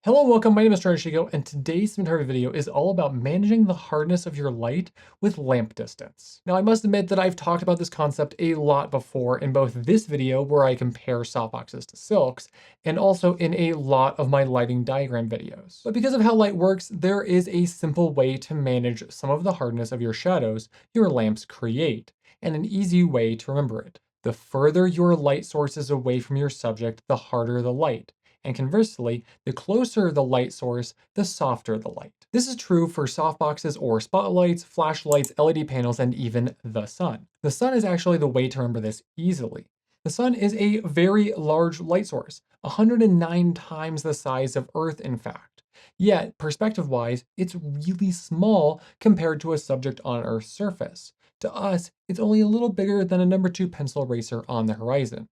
Hello and welcome, my name is Hoshiko, and today's cinematography video is all about managing the hardness of your light with lamp distance. Now I must admit that I've talked about this concept a lot before in both this video where I compare softboxes to silks, and also in a lot of my lighting diagram videos. But because of how light works, there is a simple way to manage some of the hardness of your shadows your lamps create, and an easy way to remember it. The further your light source is away from your subject, the harder the light. And conversely, the closer the light source, the softer the light. This is true for softboxes or spotlights, flashlights, LED panels, and even the sun. The sun is actually the way to remember this easily. The sun is a very large light source, 109 times the size of Earth, in fact. Yet, perspective-wise, it's really small compared to a subject on Earth's surface. To us, it's only a little bigger than a number 2 pencil eraser on the horizon.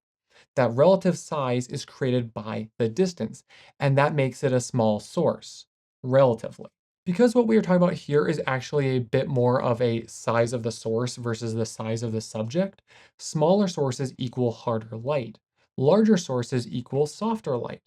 That relative size is created by the distance, and that makes it a small source, relatively. Because what we are talking about here is actually a bit more of a size of the source versus the size of the subject, smaller sources equal harder light. Larger sources equal softer light.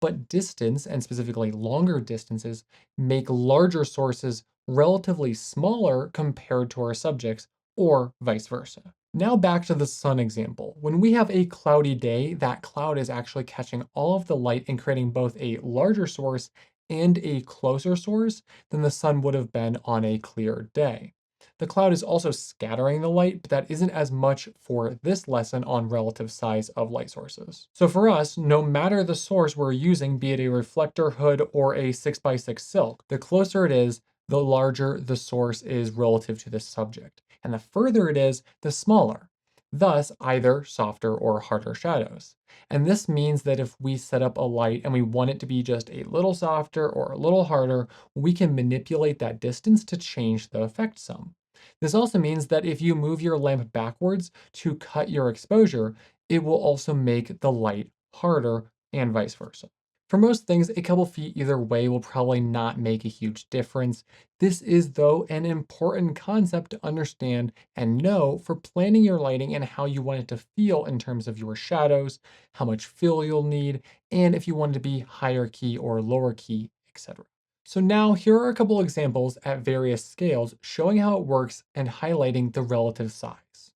But distance, and specifically longer distances, make larger sources relatively smaller compared to our subjects, or vice versa. Now back to the sun example. When we have a cloudy day, that cloud is actually catching all of the light and creating both a larger source and a closer source than the sun would have been on a clear day. The cloud is also scattering the light, but that isn't as much for this lesson on relative size of light sources. So for us, no matter the source we're using, be it a reflector hood or a 6x6 silk, the closer it is, the larger the source is relative to the subject. And the further it is, the smaller. Thus, either softer or harder shadows. And this means that if we set up a light and we want it to be just a little softer or a little harder, we can manipulate that distance to change the effect some. This also means that if you move your lamp backwards to cut your exposure, it will also make the light harder and vice versa. For most things, a couple feet either way will probably not make a huge difference. This is, though, an important concept to understand and know for planning your lighting and how you want it to feel in terms of your shadows, how much fill you'll need, and if you want it to be higher key or lower key, etc. So now here are a couple examples at various scales showing how it works and highlighting the relative size.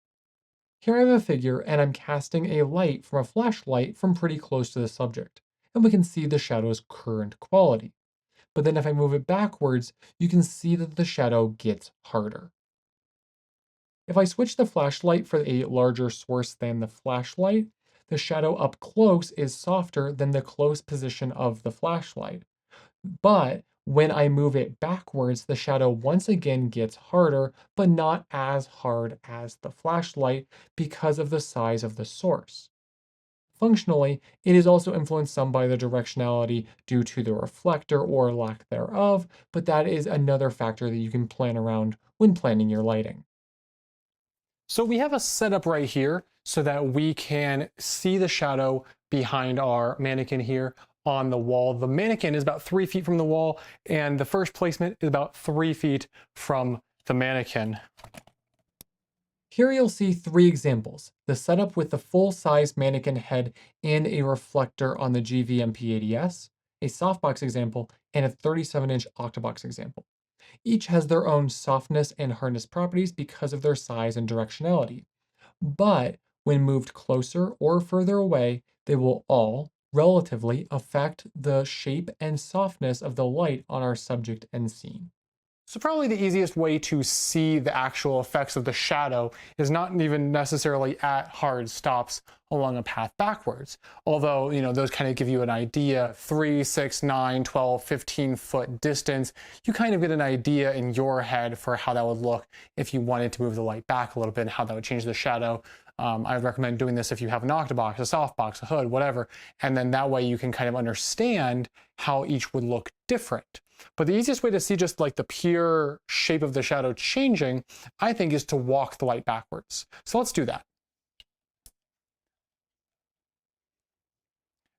Here I have a figure and I'm casting a light from a flashlight from pretty close to the subject, and we can see the shadow's current quality. But then if I move it backwards, you can see that the shadow gets harder. If I switch the flashlight for a larger source than the flashlight, the shadow up close is softer than the close position of the flashlight. But when I move it backwards, the shadow once again gets harder, but not as hard as the flashlight because of the size of the source. Functionally, it is also influenced some by the directionality due to the reflector or lack thereof, but that is another factor that you can plan around when planning your lighting. So we have a setup right here so that we can see the shadow behind our mannequin here on the wall. The mannequin is about 3 feet from the wall, and the first placement is about 3 feet from the mannequin. Here you'll see 3 examples: the setup with the full-size mannequin head and a reflector on the GVMP80S, a softbox example, and a 37-inch octabox example. Each has their own softness and hardness properties because of their size and directionality. But when moved closer or further away, they will all relatively affect the shape and softness of the light on our subject and scene. So probably the easiest way to see the actual effects of the shadow is not even necessarily at hard stops along a path backwards. Although, those kind of give you an idea, 3, 6, 9, 12, 15-foot distance, you kind of get an idea in your head for how that would look if you wanted to move the light back a little bit and how that would change the shadow. I would recommend doing this if you have an octabox, a softbox, a hood, whatever, and then that way you can kind of understand how each would look different. But the easiest way to see just like the pure shape of the shadow changing, I think, is to walk the light backwards. So let's do that.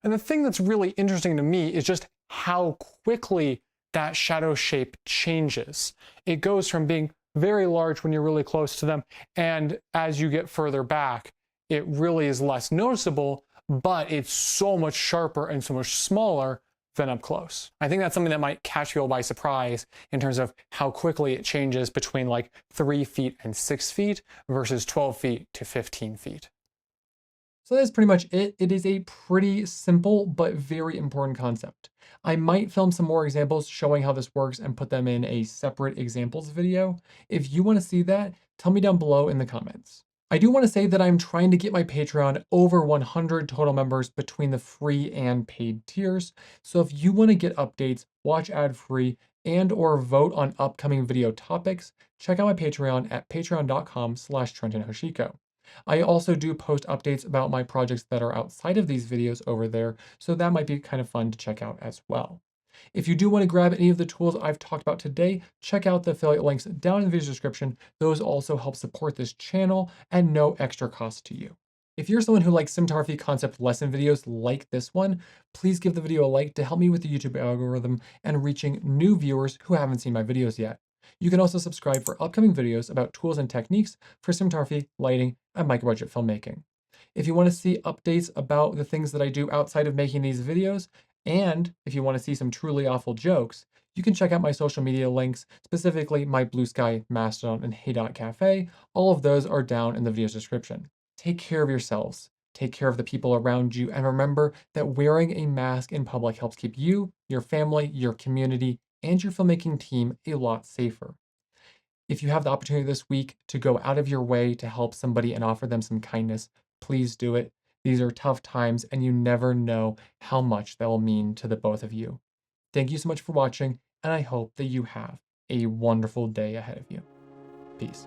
And the thing that's really interesting to me is just how quickly that shadow shape changes. It goes from being very large when you're really close to them, and as you get further back, it really is less noticeable, but it's so much sharper and so much smaller than up close. I think that's something that might catch people by surprise in terms of how quickly it changes between like 3 feet and 6 feet versus 12 feet to 15 feet. So that's pretty much it. It is a pretty simple but very important concept. I might film some more examples showing how this works and put them in a separate examples video. If you want to see that, tell me down below in the comments. I do want to say that I'm trying to get my Patreon over 100 total members between the free and paid tiers. So if you want to get updates, watch ad-free, and or vote on upcoming video topics, check out my Patreon at patreon.com/Trenton Hoshiko. I also do post updates about my projects that are outside of these videos over there, so that might be kind of fun to check out as well. If you do want to grab any of the tools I've talked about today, check out the affiliate links down in the video description. Those also help support this channel at no extra cost to you. If you're someone who likes cinematography concept lesson videos like this one, please give the video a like to help me with the YouTube algorithm and reaching new viewers who haven't seen my videos yet. You can also subscribe for upcoming videos about tools and techniques for cinematography, lighting, and micro-budget filmmaking. If you want to see updates about the things that I do outside of making these videos, and if you want to see some truly awful jokes, you can check out my social media links, specifically my Blue Sky, Mastodon, and Hey Cafe. All of those are down in the video's description. Take care of yourselves, take care of the people around you, and remember that wearing a mask in public helps keep you, your family, your community, and your filmmaking team a lot safer. If you have the opportunity this week to go out of your way to help somebody and offer them some kindness, please do it. These are tough times, and you never know how much that will mean to the both of you. Thank you so much for watching, and I hope that you have a wonderful day ahead of you. Peace.